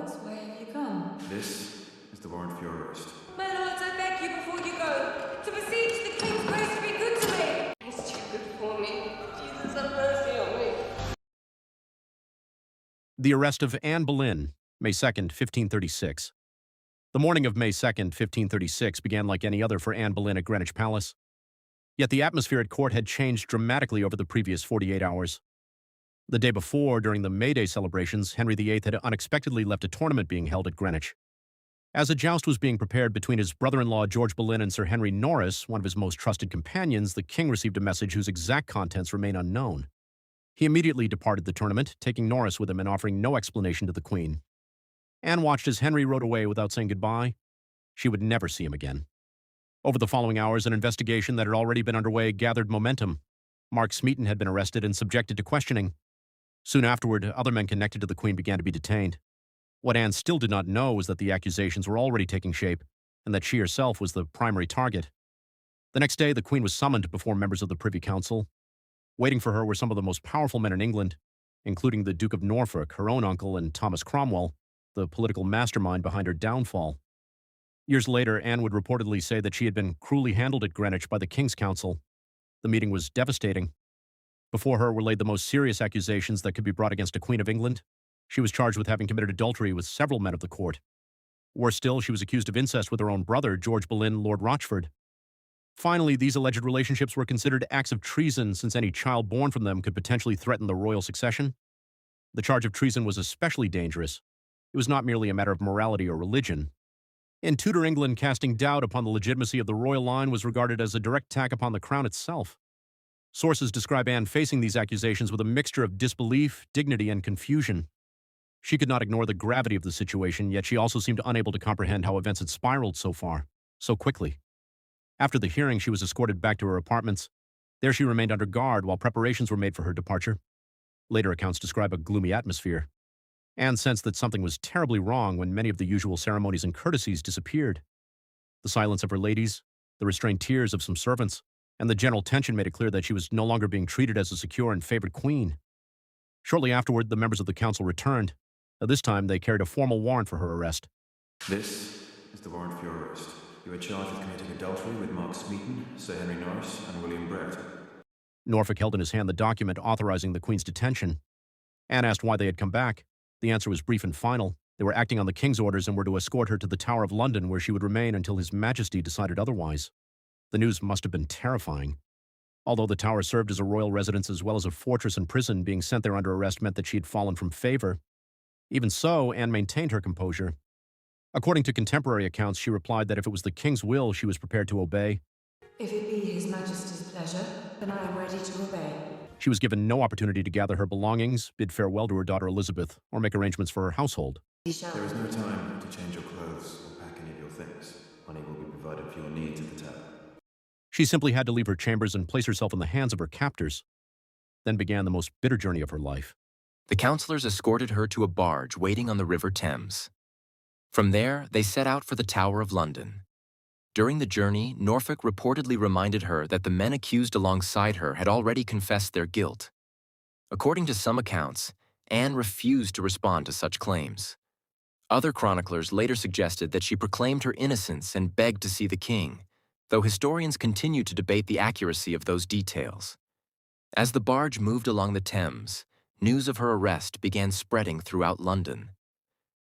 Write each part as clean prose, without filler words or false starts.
lords, why have you come? This is the warrant for your arrest. My lords, I beg you before you go, to beseech the king's grace to be good to me. He's too good for me. Jesus, have mercy on me. The arrest of Anne Boleyn, May 2nd, 1536. The morning of May 2nd, 1536 began like any other for Anne Boleyn at Greenwich Palace. Yet the atmosphere at court had changed dramatically over the previous 48 hours. The day before, during the May Day celebrations, Henry VIII had unexpectedly left a tournament being held at Greenwich. As a joust was being prepared between his brother-in-law George Boleyn and Sir Henry Norris, one of his most trusted companions, the king received a message whose exact contents remain unknown. He immediately departed the tournament, taking Norris with him and offering no explanation to the Queen. Anne watched as Henry rode away without saying goodbye. She would never see him again. Over the following hours, an investigation that had already been underway gathered momentum. Mark Smeaton had been arrested and subjected to questioning. Soon afterward, other men connected to the Queen began to be detained. What Anne still did not know was that the accusations were already taking shape, and that she herself was the primary target. The next day, the Queen was summoned before members of the Privy Council. Waiting for her were some of the most powerful men in England, including the Duke of Norfolk, her own uncle, and Thomas Cromwell, the political mastermind behind her downfall. Years later, Anne would reportedly say that she had been cruelly handled at Greenwich by the King's Council. The meeting was devastating. Before her were laid the most serious accusations that could be brought against a Queen of England. She was charged with having committed adultery with several men of the court. Worse still, she was accused of incest with her own brother, George Boleyn, Lord Rochford. Finally, these alleged relationships were considered acts of treason since any child born from them could potentially threaten the royal succession. The charge of treason was especially dangerous. It was not merely a matter of morality or religion. In Tudor England, casting doubt upon the legitimacy of the royal line was regarded as a direct attack upon the crown itself. Sources describe Anne facing these accusations with a mixture of disbelief, dignity, and confusion. She could not ignore the gravity of the situation, yet she also seemed unable to comprehend how events had spiraled so far, so quickly. After the hearing, she was escorted back to her apartments. There she remained under guard while preparations were made for her departure. Later accounts describe a gloomy atmosphere. Anne sensed that something was terribly wrong when many of the usual ceremonies and courtesies disappeared. The silence of her ladies, the restrained tears of some servants, and the general tension made it clear that she was no longer being treated as a secure and favored queen. Shortly afterward, the members of the council returned. This time, they carried a formal warrant for her arrest. This is the warrant for your arrest. You are charged with committing adultery with Mark Smeaton, Sir Henry Norris, and William Brett. Norfolk held in his hand the document authorizing the Queen's detention. Anne asked why they had come back. The answer was brief and final. They were acting on the King's orders and were to escort her to the Tower of London, where she would remain until His Majesty decided otherwise. The news must have been terrifying. Although the Tower served as a royal residence as well as a fortress and prison, being sent there under arrest meant that she had fallen from favor. Even so, Anne maintained her composure. According to contemporary accounts, she replied that if it was the King's will, she was prepared to obey. If it be His Majesty's pleasure, then I am ready to obey. She was given no opportunity to gather her belongings, bid farewell to her daughter Elizabeth, or make arrangements for her household. There is no time to change your clothes or pack any of your things. Money will be provided for your needs at the Tower. She simply had to leave her chambers and place herself in the hands of her captors. Then began the most bitter journey of her life. The councillors escorted her to a barge waiting on the River Thames. From there, they set out for the Tower of London. During the journey, Norfolk reportedly reminded her that the men accused alongside her had already confessed their guilt. According to some accounts, Anne refused to respond to such claims. Other chroniclers later suggested that she proclaimed her innocence and begged to see the king, though historians continue to debate the accuracy of those details. As the barge moved along the Thames, news of her arrest began spreading throughout London.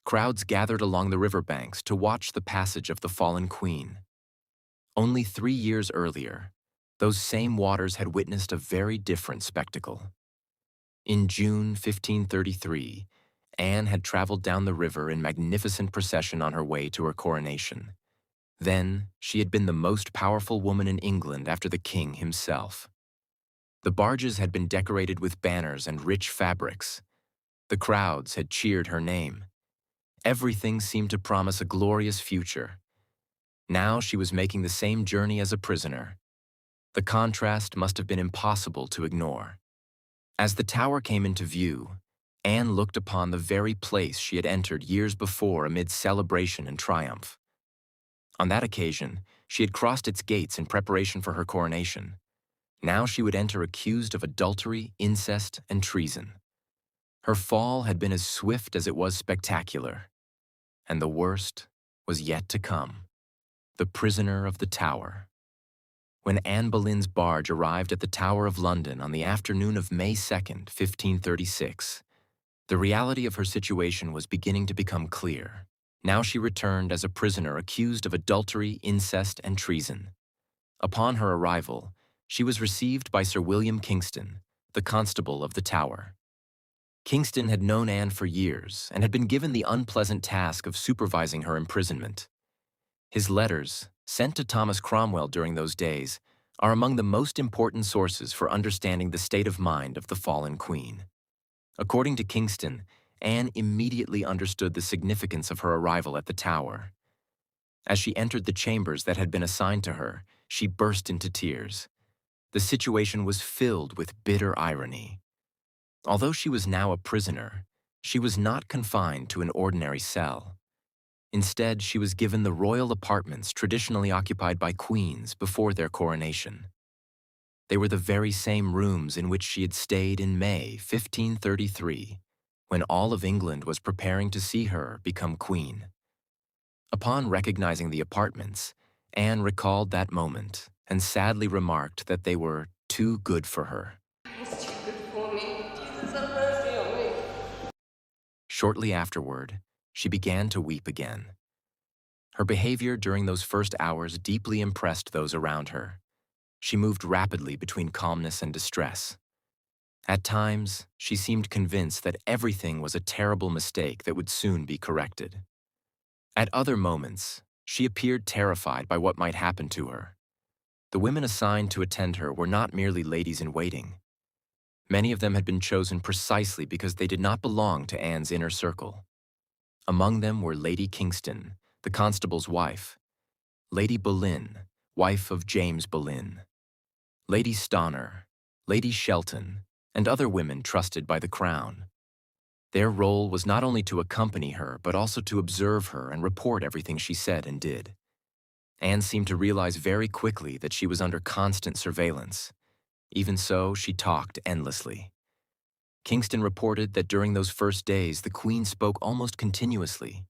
Crowds gathered along the riverbanks to watch the passage of the fallen queen. Only 3 years earlier, those same waters had witnessed a very different spectacle. In June 1533, Anne had traveled down the river in magnificent procession on her way to her coronation. Then, she had been the most powerful woman in England after the king himself. The barges had been decorated with banners and rich fabrics. The crowds had cheered her name. Everything seemed to promise a glorious future. Now she was making the same journey as a prisoner. The contrast must have been impossible to ignore. As the tower came into view, Anne looked upon the very place she had entered years before amid celebration and triumph. On that occasion, she had crossed its gates in preparation for her coronation. Now she would enter accused of adultery, incest, and treason. Her fall had been as swift as it was spectacular. and the worst was yet to come. The prisoner of the Tower. When Anne Boleyn's barge arrived at the Tower of London on the afternoon of May 2nd, 1536, the reality of her situation was beginning to become clear. Now she returned as a prisoner accused of adultery, incest, and treason. Upon her arrival, she was received by Sir William Kingston, the Constable of the Tower. Kingston had known Anne for years and had been given the unpleasant task of supervising her imprisonment. His letters, sent to Thomas Cromwell during those days, are among the most important sources for understanding the state of mind of the fallen queen. According to Kingston, Anne immediately understood the significance of her arrival at the Tower. As she entered the chambers that had been assigned to her, she burst into tears. The situation was filled with bitter irony. Although she was now a prisoner, she was not confined to an ordinary cell. Instead, she was given the royal apartments traditionally occupied by queens before their coronation. They were the very same rooms in which she had stayed in May 1533, when all of England was preparing to see her become queen. Upon recognizing the apartments, Anne recalled that moment and sadly remarked that they were too good for her. It's too good for me. Jesus, have mercy on me. Shortly afterward, she began to weep again. Her behavior during those first hours deeply impressed those around her. She moved rapidly between calmness and distress. At times, she seemed convinced that everything was a terrible mistake that would soon be corrected. At other moments, she appeared terrified by what might happen to her. The women assigned to attend her were not merely ladies-in-waiting. Many of them had been chosen precisely because they did not belong to Anne's inner circle. Among them were Lady Kingston, the constable's wife, Lady Boleyn, wife of James Boleyn, Lady Stonner, Lady Shelton, and other women trusted by the crown. Their role was not only to accompany her, but also to observe her and report everything she said and did. Anne seemed to realize very quickly that she was under constant surveillance. Even so, she talked endlessly. Kingston reported that during those first days, the Queen spoke almost continuously.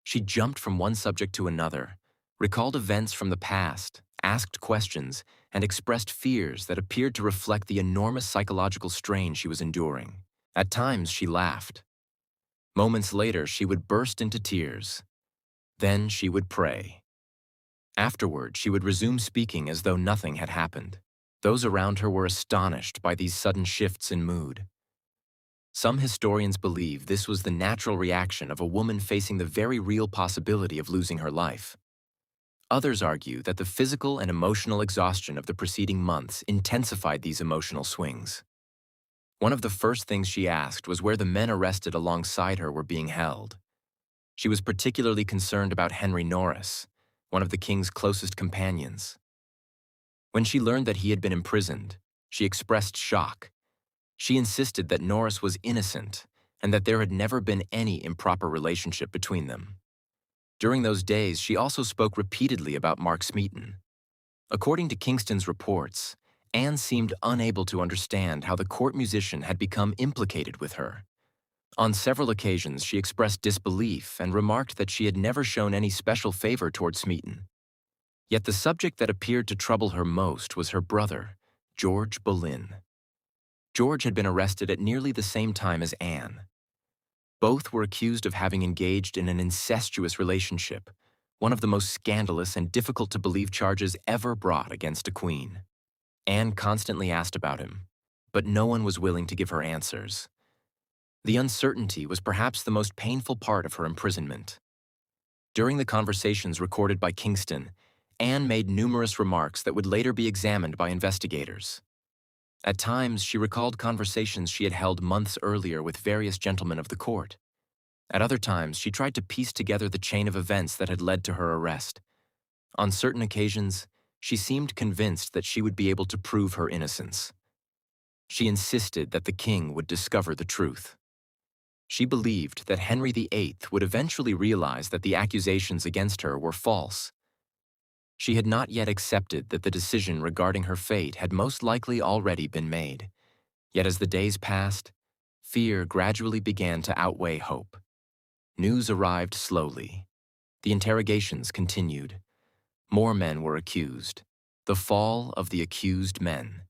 She jumped from one subject to another, recalled events from the past, asked questions, and expressed fears that appeared to reflect the enormous psychological strain she was enduring. At times, she laughed. Moments later, she would burst into tears. Then she would pray. Afterward, she would resume speaking as though nothing had happened. Those around her were astonished by these sudden shifts in mood. Some historians believe this was the natural reaction of a woman facing the very real possibility of losing her life. Others argue that the physical and emotional exhaustion of the preceding months intensified these emotional swings. One of the first things she asked was where the men arrested alongside her were being held. She was particularly concerned about Henry Norris, one of the king's closest companions. When she learned that he had been imprisoned, she expressed shock. She insisted that Norris was innocent and that there had never been any improper relationship between them. During those days, she also spoke repeatedly about Mark Smeaton. According to Kingston's reports, Anne seemed unable to understand how the court musician had become implicated with her. On several occasions, she expressed disbelief and remarked that she had never shown any special favor toward Smeaton. Yet the subject that appeared to trouble her most was her brother, George Boleyn. George had been arrested at nearly the same time as Anne. Both were accused of having engaged in an incestuous relationship, one of the most scandalous and difficult-to-believe charges ever brought against a queen. Anne constantly asked about him, but no one was willing to give her answers. The uncertainty was perhaps the most painful part of her imprisonment. During the conversations recorded by Kingston, Anne made numerous remarks that would later be examined by investigators. At times, she recalled conversations she had held months earlier with various gentlemen of the court. At other times, she tried to piece together the chain of events that had led to her arrest. On certain occasions, she seemed convinced that she would be able to prove her innocence. She insisted that the king would discover the truth. She believed that Henry VIII would eventually realize that the accusations against her were false. She had not yet accepted that the decision regarding her fate had most likely already been made. Yet as the days passed, fear gradually began to outweigh hope. news arrived slowly. The interrogations continued. More men were accused. The fall of the accused men.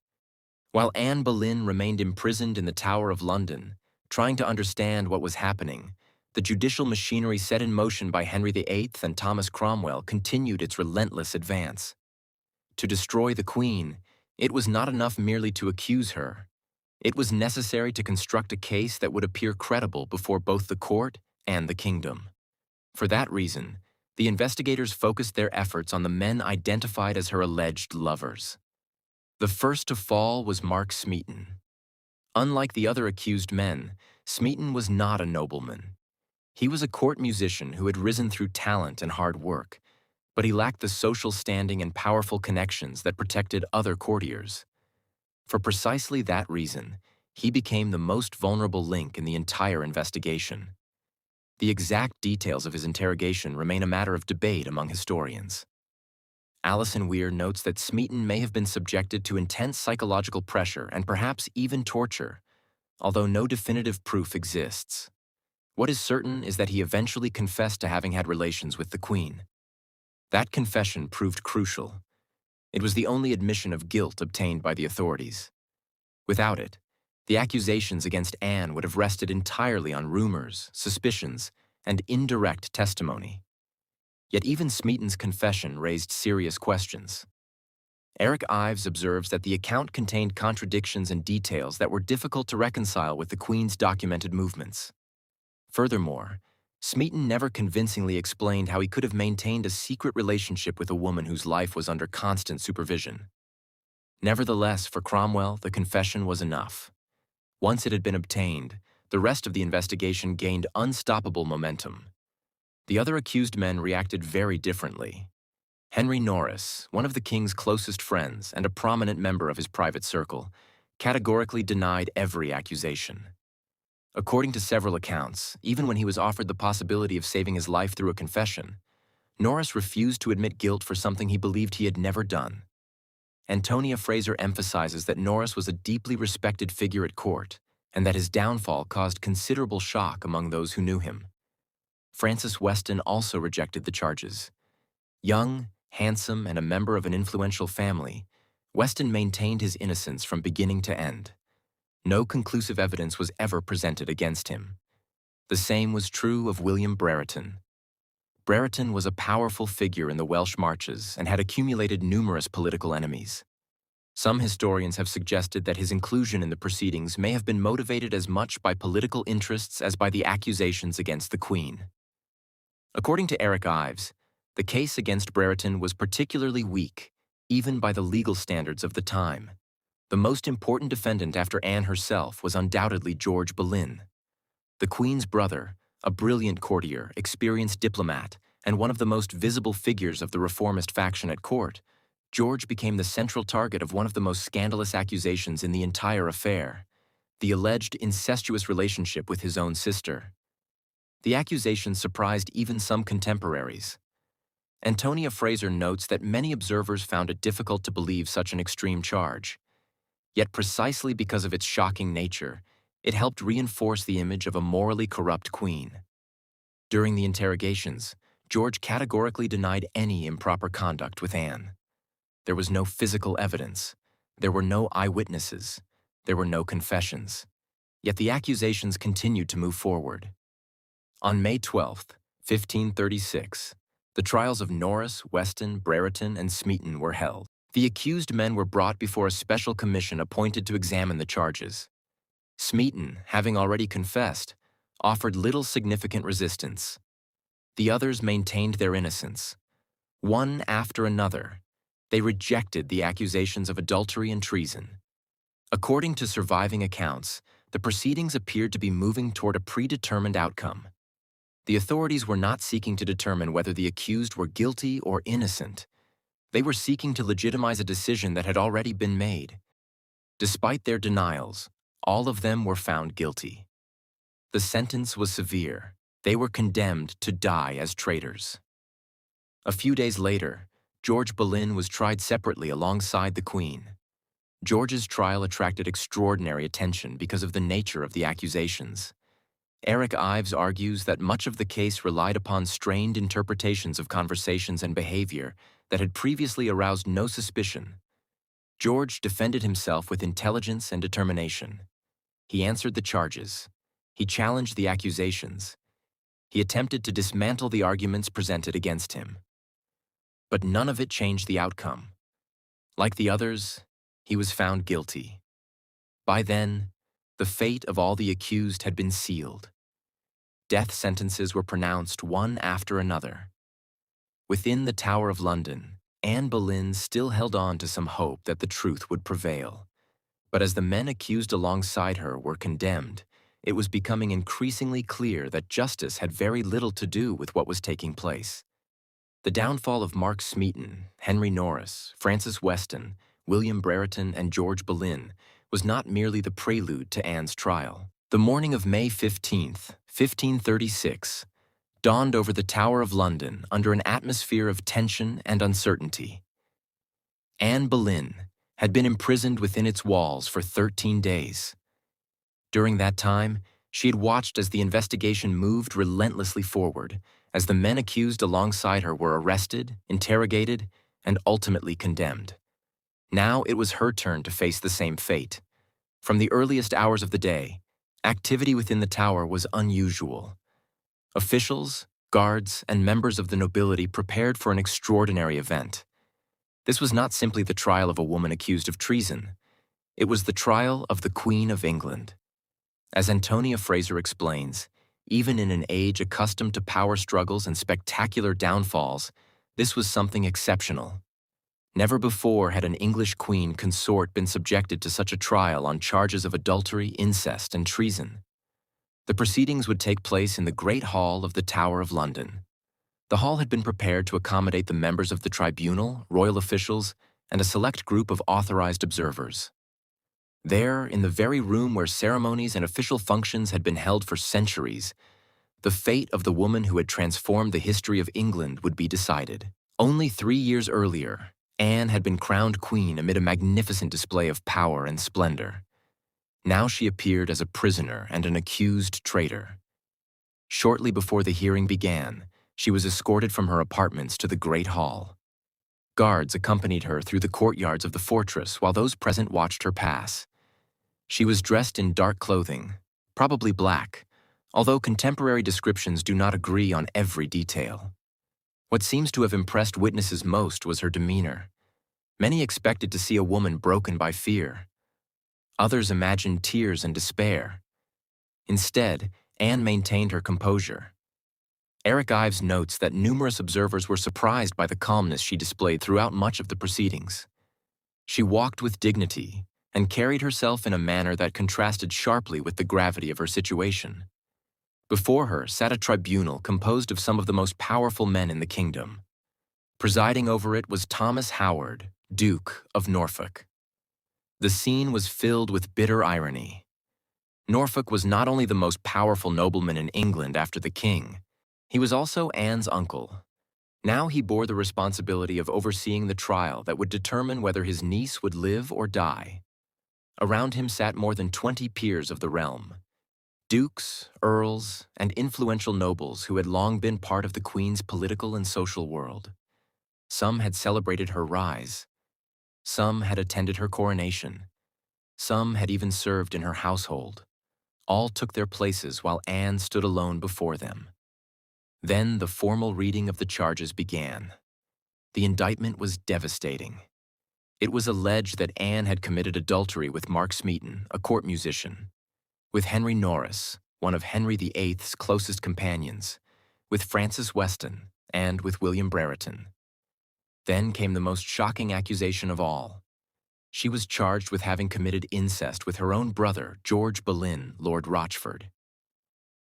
While Anne Boleyn remained imprisoned in the Tower of London, trying to understand what was happening, the judicial machinery set in motion by Henry VIII and Thomas Cromwell continued its relentless advance. To destroy the Queen, it was not enough merely to accuse her. It was necessary to construct a case that would appear credible before both the court and the kingdom. For that reason, the investigators focused their efforts on the men identified as her alleged lovers. The first to fall was Mark Smeaton. Unlike the other accused men, Smeaton was not a nobleman. He was a court musician who had risen through talent and hard work, but he lacked the social standing and powerful connections that protected other courtiers. For precisely that reason, he became the most vulnerable link in the entire investigation. The exact details of his interrogation remain a matter of debate among historians. Alison Weir notes that Smeaton may have been subjected to intense psychological pressure and perhaps even torture, although no definitive proof exists. What is certain is that he eventually confessed to having had relations with the Queen. That confession proved crucial. It was the only admission of guilt obtained by the authorities. Without it, the accusations against Anne would have rested entirely on rumors, suspicions, and indirect testimony. Yet even Smeaton's confession raised serious questions. Eric Ives observes that the account contained contradictions and details that were difficult to reconcile with the Queen's documented movements. Furthermore, Smeaton never convincingly explained how he could have maintained a secret relationship with a woman whose life was under constant supervision. Nevertheless, for Cromwell, the confession was enough. Once it had been obtained, the rest of the investigation gained unstoppable momentum. The other accused men reacted very differently. Henry Norris, one of the king's closest friends and a prominent member of his private circle, categorically denied every accusation. According to several accounts, even when he was offered the possibility of saving his life through a confession, Norris refused to admit guilt for something he believed he had never done. Antonia Fraser emphasizes that Norris was a deeply respected figure at court and that his downfall caused considerable shock among those who knew him. Francis Weston also rejected the charges. Young, handsome, and a member of an influential family, Weston maintained his innocence from beginning to end. No conclusive evidence was ever presented against him. The same was true of William Brereton. Brereton was a powerful figure in the Welsh marches and had accumulated numerous political enemies. Some historians have suggested that his inclusion in the proceedings may have been motivated as much by political interests as by the accusations against the Queen. According to Eric Ives, the case against Brereton was particularly weak, even by the legal standards of the time. The most important defendant after Anne herself was undoubtedly George Boleyn. The Queen's brother, a brilliant courtier, experienced diplomat, and one of the most visible figures of the reformist faction at court, George became the central target of one of the most scandalous accusations in the entire affair, the alleged incestuous relationship with his own sister. The accusation surprised even some contemporaries. Antonia Fraser notes that many observers found it difficult to believe such an extreme charge. Yet precisely because of its shocking nature, it helped reinforce the image of a morally corrupt queen. During the interrogations, George categorically denied any improper conduct with Anne. There was no physical evidence. There were no eyewitnesses. There were no confessions. Yet the accusations continued to move forward. On May 12, 1536, the trials of Norris, Weston, Brereton, and Smeaton were held. The accused men were brought before a special commission appointed to examine the charges. Smeaton, having already confessed, offered little significant resistance. The others maintained their innocence. One after another, they rejected the accusations of adultery and treason. According to surviving accounts, the proceedings appeared to be moving toward a predetermined outcome. The authorities were not seeking to determine whether the accused were guilty or innocent. They were seeking to legitimize a decision that had already been made. Despite their denials, all of them were found guilty. The sentence was severe. They were condemned to die as traitors. A few days later, George Boleyn was tried separately alongside the Queen. George's trial attracted extraordinary attention because of the nature of the accusations. Eric Ives argues that much of the case relied upon strained interpretations of conversations and behavior that had previously aroused no suspicion. George defended himself with intelligence and determination. He answered the charges. He challenged the accusations. He attempted to dismantle the arguments presented against him. But none of it changed the outcome. Like the others, he was found guilty. By then, the fate of all the accused had been sealed. Death sentences were pronounced one after another. Within the Tower of London, Anne Boleyn still held on to some hope that the truth would prevail. But as the men accused alongside her were condemned, it was becoming increasingly clear that justice had very little to do with what was taking place. The downfall of Mark Smeaton, Henry Norris, Francis Weston, William Brereton, and George Boleyn was not merely the prelude to Anne's trial. The morning of May 15th, 1536, dawned over the Tower of London under an atmosphere of tension and uncertainty. Anne Boleyn had been imprisoned within its walls for 13 days. During that time, she had watched as the investigation moved relentlessly forward, as the men accused alongside her were arrested, interrogated, and ultimately condemned. Now it was her turn to face the same fate. From the earliest hours of the day, activity within the tower was unusual. Officials, guards, and members of the nobility prepared for an extraordinary event. This was not simply the trial of a woman accused of treason. It was the trial of the Queen of England. As Antonia Fraser explains, even in an age accustomed to power struggles and spectacular downfalls, this was something exceptional. Never before had an English queen consort been subjected to such a trial on charges of adultery, incest, and treason. The proceedings would take place in the Great Hall of the Tower of London. The hall had been prepared to accommodate the members of the tribunal, royal officials, and a select group of authorized observers. There, in the very room where ceremonies and official functions had been held for centuries, the fate of the woman who had transformed the history of England would be decided. Only 3 years earlier, Anne had been crowned queen amid a magnificent display of power and splendor. Now she appeared as a prisoner and an accused traitor. Shortly before the hearing began, she was escorted from her apartments to the Great Hall. Guards accompanied her through the courtyards of the fortress while those present watched her pass. She was dressed in dark clothing, probably black, although contemporary descriptions do not agree on every detail. What seems to have impressed witnesses most was her demeanor. Many expected to see a woman broken by fear. Others imagined tears and despair. Instead, Anne maintained her composure. Eric Ives notes that numerous observers were surprised by the calmness she displayed throughout much of the proceedings. She walked with dignity and carried herself in a manner that contrasted sharply with the gravity of her situation. Before her sat a tribunal composed of some of the most powerful men in the kingdom. Presiding over it was Thomas Howard, Duke of Norfolk. The scene was filled with bitter irony. Norfolk was not only the most powerful nobleman in England after the king, he was also Anne's uncle. Now he bore the responsibility of overseeing the trial that would determine whether his niece would live or die. Around him sat more than 20 peers of the realm. Dukes, earls, and influential nobles who had long been part of the Queen's political and social world. Some had celebrated her rise. Some had attended her coronation. Some had even served in her household. All took their places while Anne stood alone before them. Then the formal reading of the charges began. The indictment was devastating. It was alleged that Anne had committed adultery with Mark Smeaton, a court musician, with Henry Norris, one of Henry VIII's closest companions, with Francis Weston, and with William Brereton. Then came the most shocking accusation of all. She was charged with having committed incest with her own brother, George Boleyn, Lord Rochford.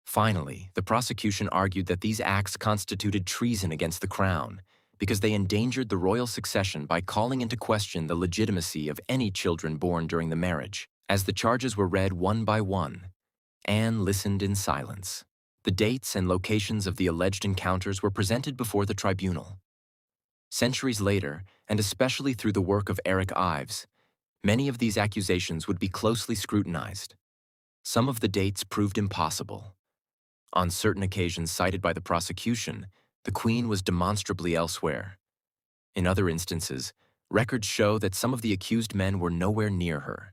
Finally, the prosecution argued that these acts constituted treason against the crown because they endangered the royal succession by calling into question the legitimacy of any children born during the marriage. As the charges were read one by one, Anne listened in silence. The dates and locations of the alleged encounters were presented before the tribunal. Centuries later, and especially through the work of Eric Ives, many of these accusations would be closely scrutinized. Some of the dates proved impossible. On certain occasions cited by the prosecution, the Queen was demonstrably elsewhere. In other instances, records show that some of the accused men were nowhere near her.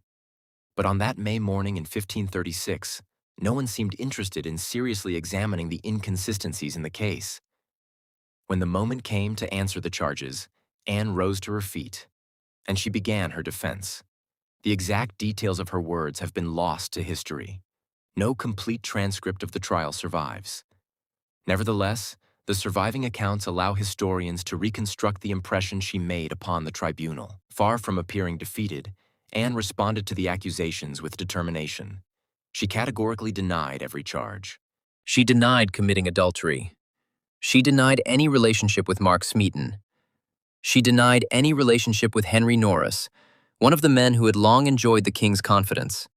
But on that May morning in 1536, no one seemed interested in seriously examining the inconsistencies in the case. When the moment came to answer the charges, Anne rose to her feet, and she began her defense. The exact details of her words have been lost to history. No complete transcript of the trial survives. Nevertheless, the surviving accounts allow historians to reconstruct the impression she made upon the tribunal. Far from appearing defeated, Anne responded to the accusations with determination. She categorically denied every charge. She denied committing adultery. She denied any relationship with Mark Smeaton. She denied any relationship with Henry Norris, one of the men who had long enjoyed the king's confidence.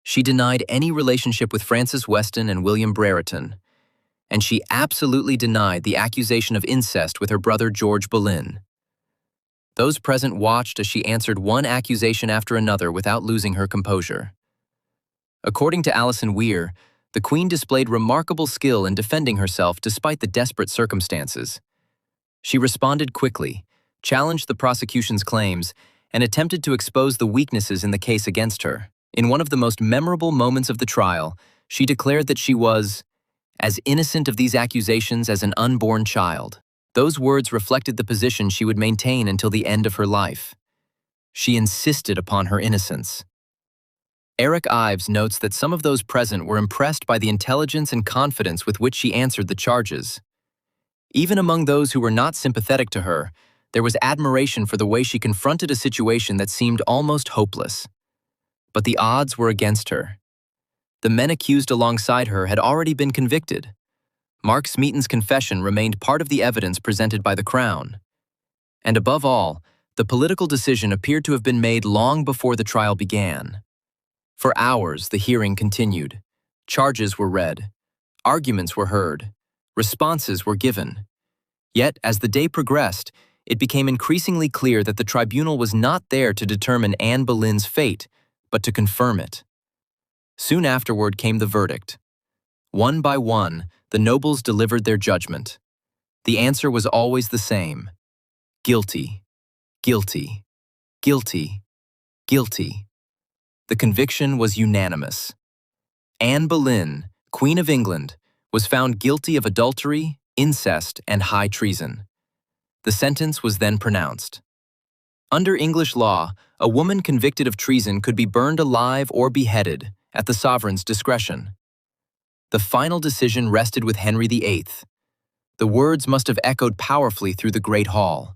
She denied any relationship with Francis Weston and William Brereton, and she absolutely denied the accusation of incest with her brother George Boleyn. Those present watched as she answered one accusation after another without losing her composure. According to Alison Weir, the Queen displayed remarkable skill in defending herself despite the desperate circumstances. She responded quickly, challenged the prosecution's claims, and attempted to expose the weaknesses in the case against her. In one of the most memorable moments of the trial, she declared that she was as innocent of these accusations as an unborn child. Those words reflected the position she would maintain until the end of her life. She insisted upon her innocence. Eric Ives notes that some of those present were impressed by the intelligence and confidence with which she answered the charges. Even among those who were not sympathetic to her, there was admiration for the way she confronted a situation that seemed almost hopeless. But the odds were against her. The men accused alongside her had already been convicted. Mark Smeaton's confession remained part of the evidence presented by the Crown. And above all, the political decision appeared to have been made long before the trial began. For hours, the hearing continued. Charges were read. Arguments were heard. Responses were given. Yet, as the day progressed, it became increasingly clear that the tribunal was not there to determine Anne Boleyn's fate, but to confirm it. Soon afterward came the verdict. One by one, the nobles delivered their judgment. The answer was always the same: guilty, guilty, guilty, guilty. The conviction was unanimous. Anne Boleyn, Queen of England, was found guilty of adultery, incest, and high treason. The sentence was then pronounced. Under English law, a woman convicted of treason could be burned alive or beheaded, at the sovereign's discretion. The final decision rested with Henry VIII. The words must have echoed powerfully through the Great Hall.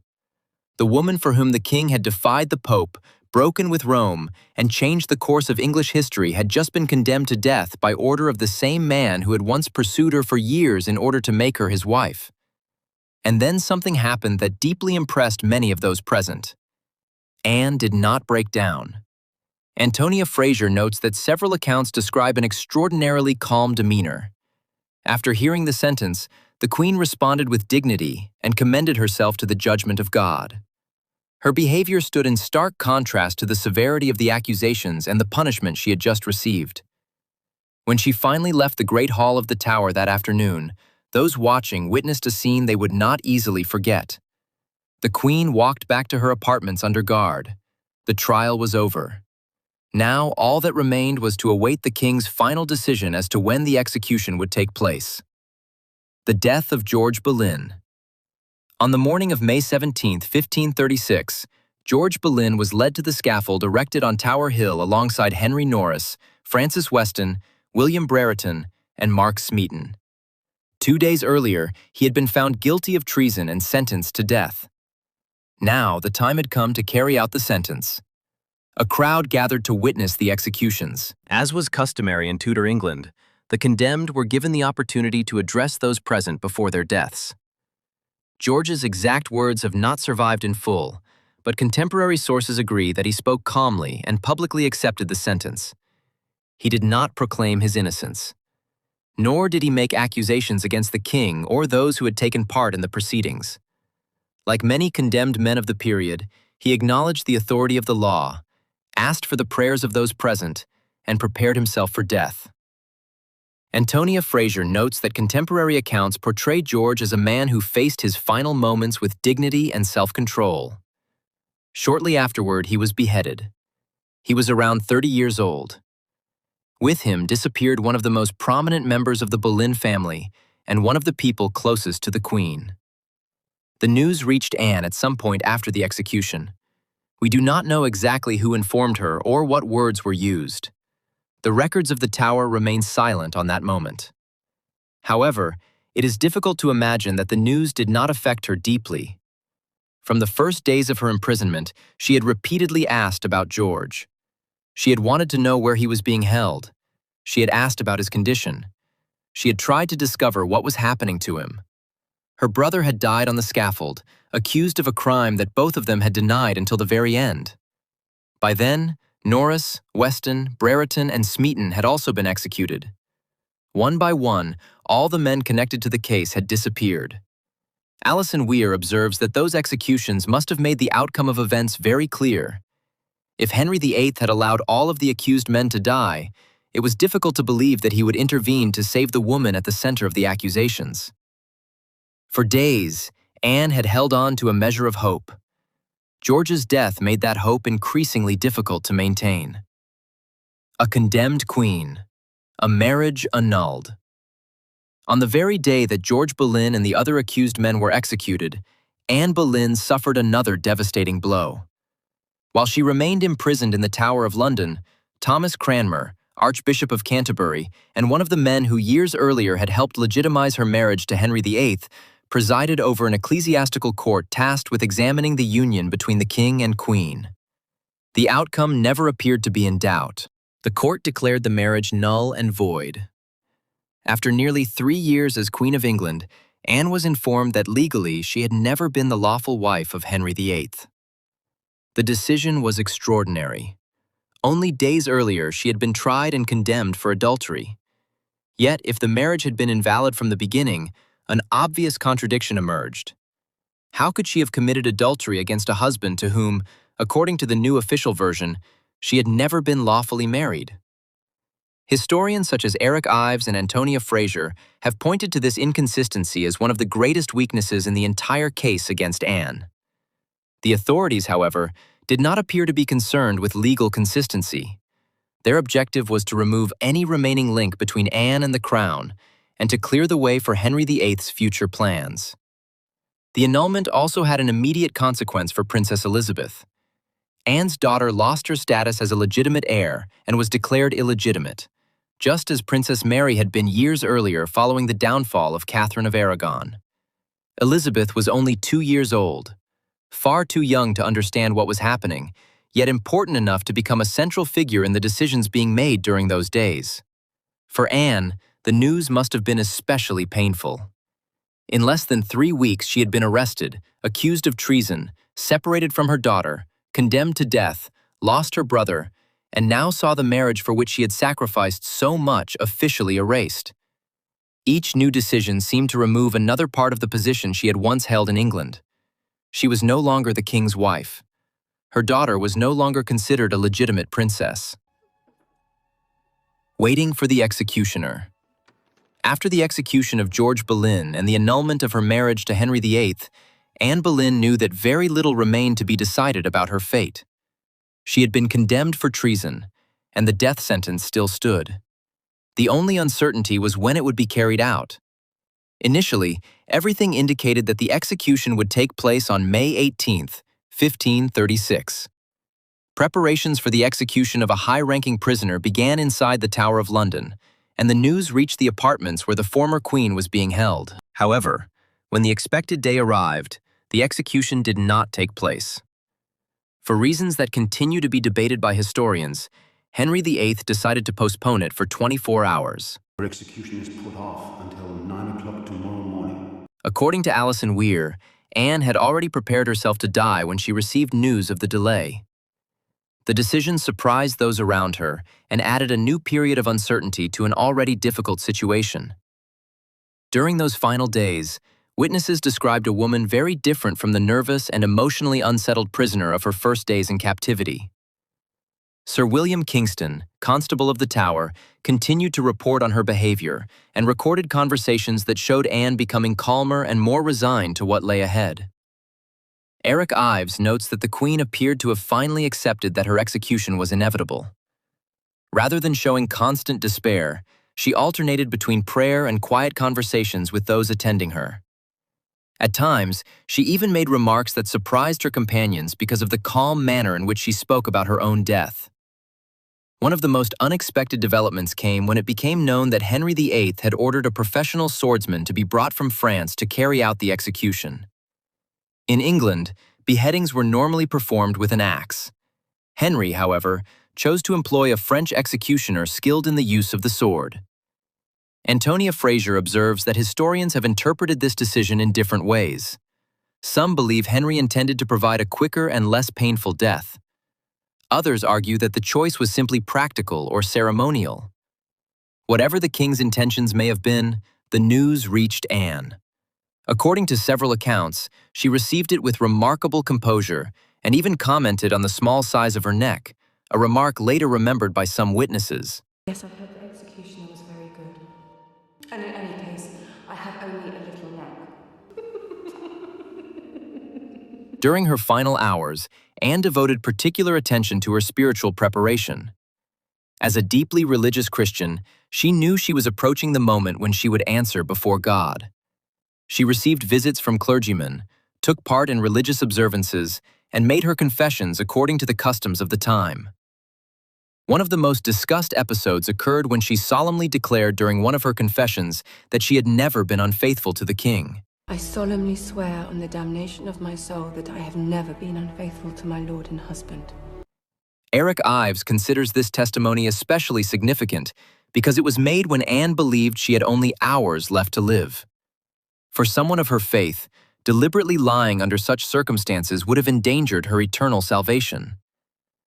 The woman for whom the king had defied the Pope, broken with Rome, and changed the course of English history had just been condemned to death by order of the same man who had once pursued her for years in order to make her his wife. And then something happened that deeply impressed many of those present. Anne did not break down. Antonia Fraser notes that several accounts describe an extraordinarily calm demeanor. After hearing the sentence, the Queen responded with dignity and commended herself to the judgment of God. Her behavior stood in stark contrast to the severity of the accusations and the punishment she had just received. When she finally left the Great Hall of the Tower that afternoon, those watching witnessed a scene they would not easily forget. The Queen walked back to her apartments under guard. The trial was over. Now all that remained was to await the king's final decision as to when the execution would take place. The death of George Boleyn. On the morning of May 17, 1536, George Boleyn was led to the scaffold erected on Tower Hill alongside Henry Norris, Francis Weston, William Brereton, and Mark Smeaton. 2 days earlier, he had been found guilty of treason and sentenced to death. Now the time had come to carry out the sentence. A crowd gathered to witness the executions. As was customary in Tudor England, the condemned were given the opportunity to address those present before their deaths. George's exact words have not survived in full, but contemporary sources agree that he spoke calmly and publicly accepted the sentence. He did not proclaim his innocence. Nor did he make accusations against the king or those who had taken part in the proceedings. Like many condemned men of the period, he acknowledged the authority of the law, asked for the prayers of those present, and prepared himself for death. Antonia Fraser notes that contemporary accounts portray George as a man who faced his final moments with dignity and self-control. Shortly afterward, he was beheaded. He was around 30 years old. With him disappeared one of the most prominent members of the Boleyn family and one of the people closest to the Queen. The news reached Anne at some point after the execution. We do not know exactly who informed her or what words were used. The records of the Tower remain silent on that moment. However, it is difficult to imagine that the news did not affect her deeply. From the first days of her imprisonment, she had repeatedly asked about George. She had wanted to know where he was being held. She had asked about his condition. She had tried to discover what was happening to him. Her brother had died on the scaffold, accused of a crime that both of them had denied until the very end. By then, Norris, Weston, Brereton, and Smeaton had also been executed. One by one, all the men connected to the case had disappeared. Alison Weir observes that those executions must have made the outcome of events very clear. If Henry VIII had allowed all of the accused men to die, it was difficult to believe that he would intervene to save the woman at the center of the accusations. For days, Anne had held on to a measure of hope. George's death made that hope increasingly difficult to maintain. A condemned queen. A marriage annulled. On the very day that George Boleyn and the other accused men were executed, Anne Boleyn suffered another devastating blow. While she remained imprisoned in the Tower of London, Thomas Cranmer, Archbishop of Canterbury, and one of the men who years earlier had helped legitimize her marriage to Henry VIII, presided over an ecclesiastical court tasked with examining the union between the king and queen. The outcome never appeared to be in doubt. The court declared the marriage null and void. After nearly 3 years as Queen of England, Anne was informed that legally she had never been the lawful wife of Henry VIII. The decision was extraordinary. Only days earlier, she had been tried and condemned for adultery. Yet, if the marriage had been invalid from the beginning, an obvious contradiction emerged. How could she have committed adultery against a husband to whom, according to the new official version, she had never been lawfully married? Historians such as Eric Ives and Antonia Fraser have pointed to this inconsistency as one of the greatest weaknesses in the entire case against Anne. The authorities, however, did not appear to be concerned with legal consistency. Their objective was to remove any remaining link between Anne and the crown and to clear the way for Henry VIII's future plans. The annulment also had an immediate consequence for Princess Elizabeth. Anne's daughter lost her status as a legitimate heir and was declared illegitimate, just as Princess Mary had been years earlier following the downfall of Catherine of Aragon. Elizabeth was only 2 years old, far too young to understand what was happening, yet important enough to become a central figure in the decisions being made during those days. For Anne, the news must have been especially painful. In less than 3 weeks, she had been arrested, accused of treason, separated from her daughter, condemned to death, lost her brother, and now saw the marriage for which she had sacrificed so much officially erased. Each new decision seemed to remove another part of the position she had once held in England. She was no longer the king's wife. Her daughter was no longer considered a legitimate princess. Waiting for the executioner. After the execution of George Boleyn and the annulment of her marriage to Henry VIII, Anne Boleyn knew that very little remained to be decided about her fate. She had been condemned for treason, and the death sentence still stood. The only uncertainty was when it would be carried out. Initially, everything indicated that the execution would take place on May 18, 1536. Preparations for the execution of a high-ranking prisoner began inside the Tower of London, and the news reached the apartments where the former queen was being held. However, when the expected day arrived, the execution did not take place. For reasons that continue to be debated by historians, Henry VIII decided to postpone it for 24 hours. Her execution is put off until 9 o'clock tomorrow morning. According to Alison Weir, Anne had already prepared herself to die when she received news of the delay. The decision surprised those around her and added a new period of uncertainty to an already difficult situation. During those final days, witnesses described a woman very different from the nervous and emotionally unsettled prisoner of her first days in captivity. Sir William Kingston, Constable of the Tower, continued to report on her behavior and recorded conversations that showed Anne becoming calmer and more resigned to what lay ahead. Eric Ives notes that the Queen appeared to have finally accepted that her execution was inevitable. Rather than showing constant despair, she alternated between prayer and quiet conversations with those attending her. At times, she even made remarks that surprised her companions because of the calm manner in which she spoke about her own death. One of the most unexpected developments came when it became known that Henry VIII had ordered a professional swordsman to be brought from France to carry out the execution. In England, beheadings were normally performed with an axe. Henry, however, chose to employ a French executioner skilled in the use of the sword. Antonia Fraser observes that historians have interpreted this decision in different ways. Some believe Henry intended to provide a quicker and less painful death. Others argue that the choice was simply practical or ceremonial. Whatever the king's intentions may have been, the news reached Anne. According to several accounts, she received it with remarkable composure and even commented on the small size of her neck, a remark later remembered by some witnesses. Yes, I heard the executioner was very good. And in any case, I have only a little neck. During her final hours, Anne devoted particular attention to her spiritual preparation. As a deeply religious Christian, she knew she was approaching the moment when she would answer before God. She received visits from clergymen, took part in religious observances, and made her confessions according to the customs of the time. One of the most discussed episodes occurred when she solemnly declared during one of her confessions that she had never been unfaithful to the king. I solemnly swear on the damnation of my soul that I have never been unfaithful to my lord and husband. Eric Ives considers this testimony especially significant because it was made when Anne believed she had only hours left to live. For someone of her faith, deliberately lying under such circumstances would have endangered her eternal salvation.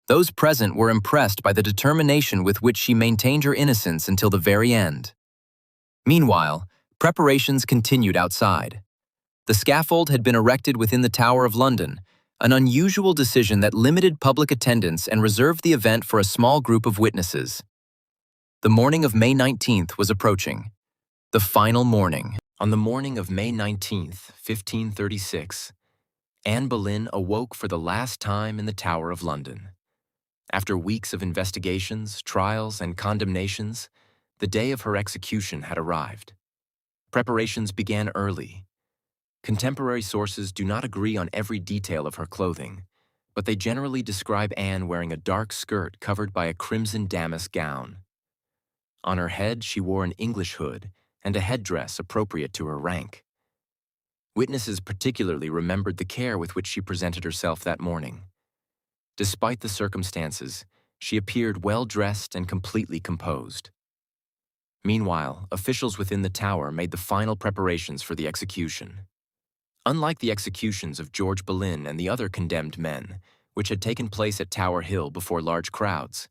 Those present were impressed by the determination with which she maintained her innocence until the very end. Meanwhile, preparations continued outside. The scaffold had been erected within the Tower of London, an unusual decision that limited public attendance and reserved the event for a small group of witnesses. The morning of May 19th was approaching. The final morning. On the morning of May 19th, 1536, Anne Boleyn awoke for the last time in the Tower of London. After weeks of investigations, trials, and condemnations, the day of her execution had arrived. Preparations began early. Contemporary sources do not agree on every detail of her clothing, but they generally describe Anne wearing a dark skirt covered by a crimson damask gown. On her head, she wore an English hood and a headdress appropriate to her rank. Witnesses particularly remembered the care with which she presented herself that morning. Despite the circumstances, she appeared well-dressed and completely composed. Meanwhile, officials within the tower made the final preparations for the execution. Unlike the executions of George Boleyn and the other condemned men, which had taken place at Tower Hill before large crowds,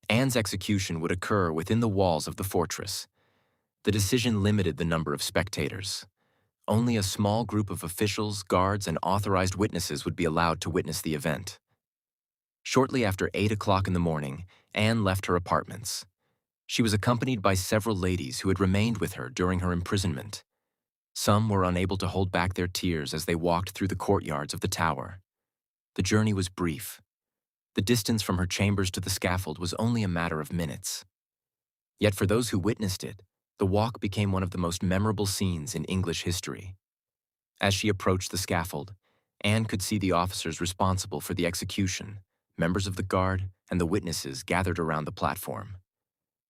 Anne's execution would occur within the walls of the fortress. The decision limited the number of spectators. Only a small group of officials, guards, and authorized witnesses would be allowed to witness the event. Shortly after 8 o'clock in the morning, Anne left her apartments. She was accompanied by several ladies who had remained with her during her imprisonment. Some were unable to hold back their tears as they walked through the courtyards of the tower. The journey was brief. The distance from her chambers to the scaffold was only a matter of minutes. Yet for those who witnessed it, the walk became one of the most memorable scenes in English history. As she approached the scaffold, Anne could see the officers responsible for the execution, members of the guard, and the witnesses gathered around the platform.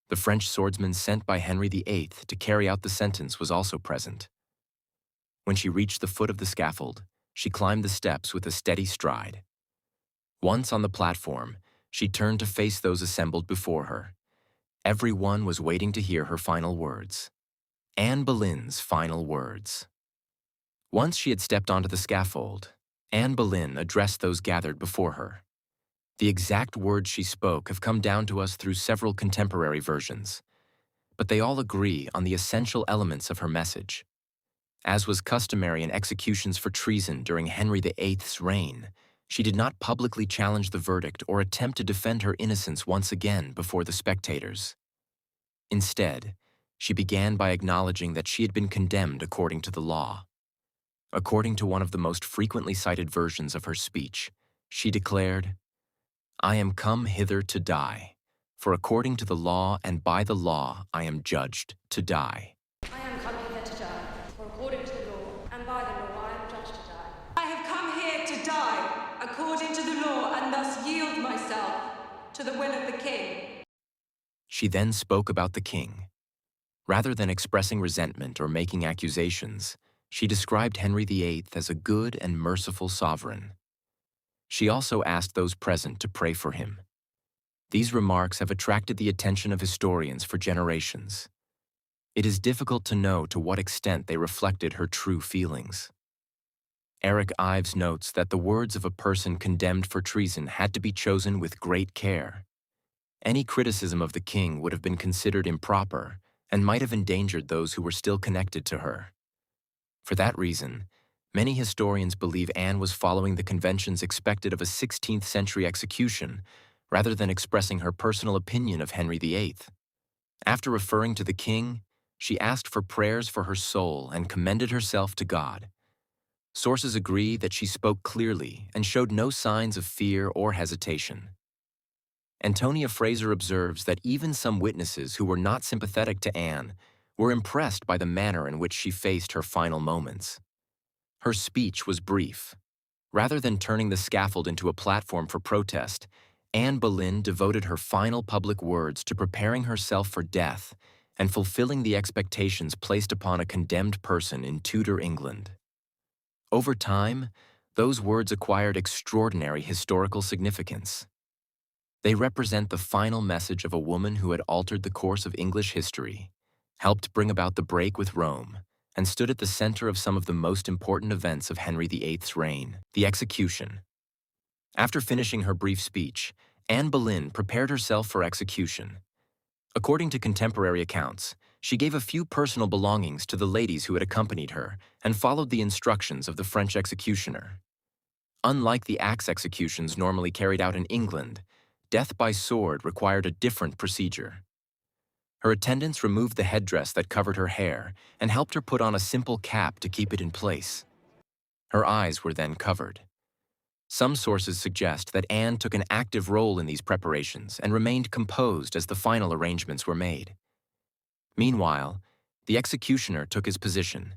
The French swordsman sent by Henry VIII to carry out the sentence was also present. When she reached the foot of the scaffold, she climbed the steps with a steady stride. Once on the platform, she turned to face those assembled before her. Every one was waiting to hear her final words. Anne Boleyn's final words. Once she had stepped onto the scaffold, Anne Boleyn addressed those gathered before her. The exact words she spoke have come down to us through several contemporary versions, but they all agree on the essential elements of her message. As was customary in executions for treason during Henry VIII's reign, She did not publicly challenge the verdict or attempt to defend her innocence once again before the spectators. Instead, she began by acknowledging that she had been condemned according to the law. According to one of the most frequently cited versions of her speech, she declared, "I am come hither to die, for according to the law and by the law I am judged to die." I am come hither to die, for according to the law and by the law I am judged to die. I have come here to die, according to the law, and thus yield myself to the will of the king. She then spoke about the king. Rather than expressing resentment or making accusations, she described Henry VIII as a good and merciful sovereign. She also asked those present to pray for him. These remarks have attracted the attention of historians for generations. It is difficult to know to what extent they reflected her true feelings. Eric Ives notes that the words of a person condemned for treason had to be chosen with great care. Any criticism of the king would have been considered improper and might have endangered those who were still connected to her. For that reason, many historians believe Anne was following the conventions expected of a 16th century execution rather than expressing her personal opinion of Henry VIII. After referring to the king, she asked for prayers for her soul and commended herself to God. Sources agree that she spoke clearly and showed no signs of fear or hesitation. Antonia Fraser observes that even some witnesses who were not sympathetic to Anne were impressed by the manner in which she faced her final moments. Her speech was brief. Rather than turning the scaffold into a platform for protest, Anne Boleyn devoted her final public words to preparing herself for death and fulfilling the expectations placed upon a condemned person in Tudor England. Over time, those words acquired extraordinary historical significance. They represent the final message of a woman who had altered the course of English history, helped bring about the break with Rome, and stood at the center of some of the most important events of Henry VIII's reign, the execution. After finishing her brief speech, Anne Boleyn prepared herself for execution. According to contemporary accounts, she gave a few personal belongings to the ladies who had accompanied her and followed the instructions of the French executioner. Unlike the axe executions normally carried out in England, death by sword required a different procedure. Her attendants removed the headdress that covered her hair and helped her put on a simple cap to keep it in place. Her eyes were then covered. Some sources suggest that Anne took an active role in these preparations and remained composed as the final arrangements were made. Meanwhile, the executioner took his position.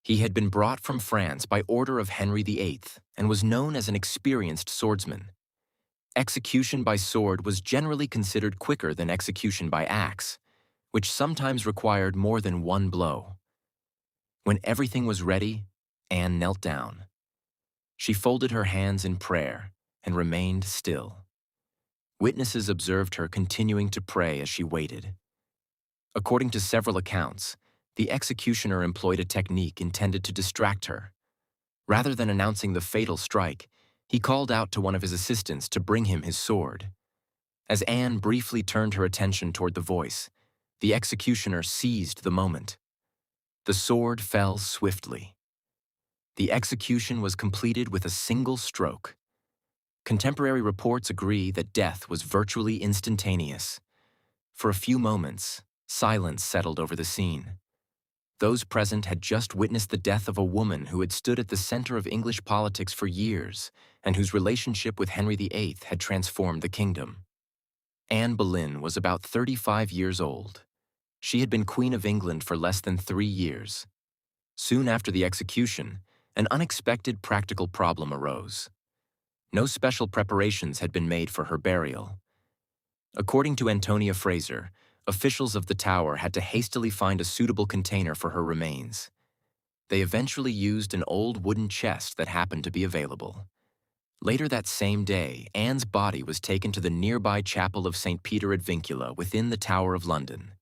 He had been brought from France by order of Henry VIII and was known as an experienced swordsman. Execution by sword was generally considered quicker than execution by axe, which sometimes required more than one blow. When everything was ready, Anne knelt down. She folded her hands in prayer and remained still. Witnesses observed her continuing to pray as she waited. According to several accounts, the executioner employed a technique intended to distract her. Rather than announcing the fatal strike, he called out to one of his assistants to bring him his sword. As Anne briefly turned her attention toward the voice, the executioner seized the moment. The sword fell swiftly. The execution was completed with a single stroke. Contemporary reports agree that death was virtually instantaneous. For a few moments, silence settled over the scene. Those present had just witnessed the death of a woman who had stood at the center of English politics for years and whose relationship with Henry VIII had transformed the kingdom. Anne Boleyn was about 35 years old. She had been Queen of England for less than 3 years. Soon after the execution, an unexpected practical problem arose. No special preparations had been made for her burial. According to Antonia Fraser, officials of the Tower had to hastily find a suitable container for her remains. They eventually used an old wooden chest that happened to be available. Later that same day, Anne's body was taken to the nearby chapel of St. Peter ad Vincula within the Tower of London.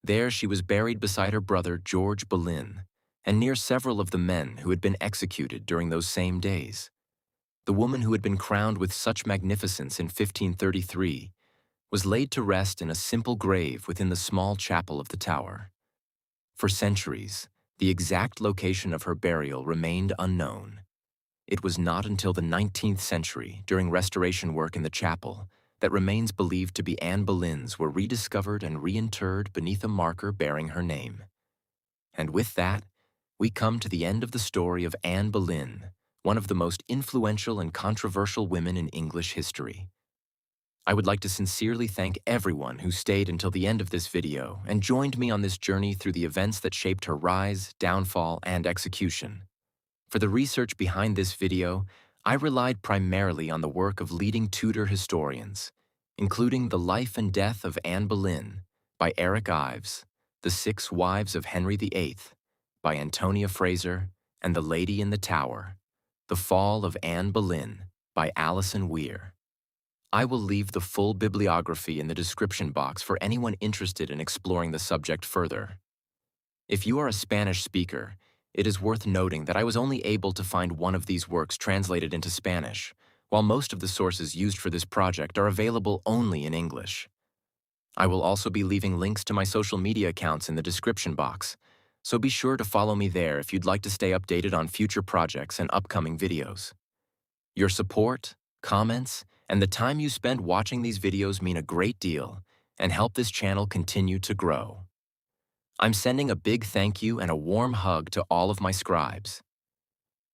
There she was buried beside her brother George Boleyn, and near several of the men who had been executed during those same days. The woman who had been crowned with such magnificence in 1533 was laid to rest in a simple grave within the small chapel of the Tower. For centuries, the exact location of her burial remained unknown. It was not until the 19th century, during restoration work in the chapel, that remains believed to be Anne Boleyn's were rediscovered and reinterred beneath a marker bearing her name. And with that, we come to the end of the story of Anne Boleyn, one of the most influential and controversial women in English history. I would like to sincerely thank everyone who stayed until the end of this video and joined me on this journey through the events that shaped her rise, downfall, and execution. For the research behind this video, I relied primarily on the work of leading Tudor historians, including The Life and Death of Anne Boleyn by Eric Ives, The 6 Wives of Henry VIII by Antonia Fraser, and The Lady in the Tower, The Fall of Anne Boleyn by Alison Weir. I will leave the full bibliography in the description box for anyone interested in exploring the subject further. If you are a Spanish speaker, it is worth noting that I was only able to find one of these works translated into Spanish, while most of the sources used for this project are available only in English. I will also be leaving links to my social media accounts in the description box, so be sure to follow me there if you'd like to stay updated on future projects and upcoming videos. Your support, comments, and the time you spend watching these videos mean a great deal and help this channel continue to grow. I'm sending a big thank you and a warm hug to all of my scribes.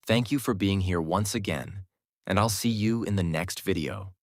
Thank you for being here once again, and I'll see you in the next video.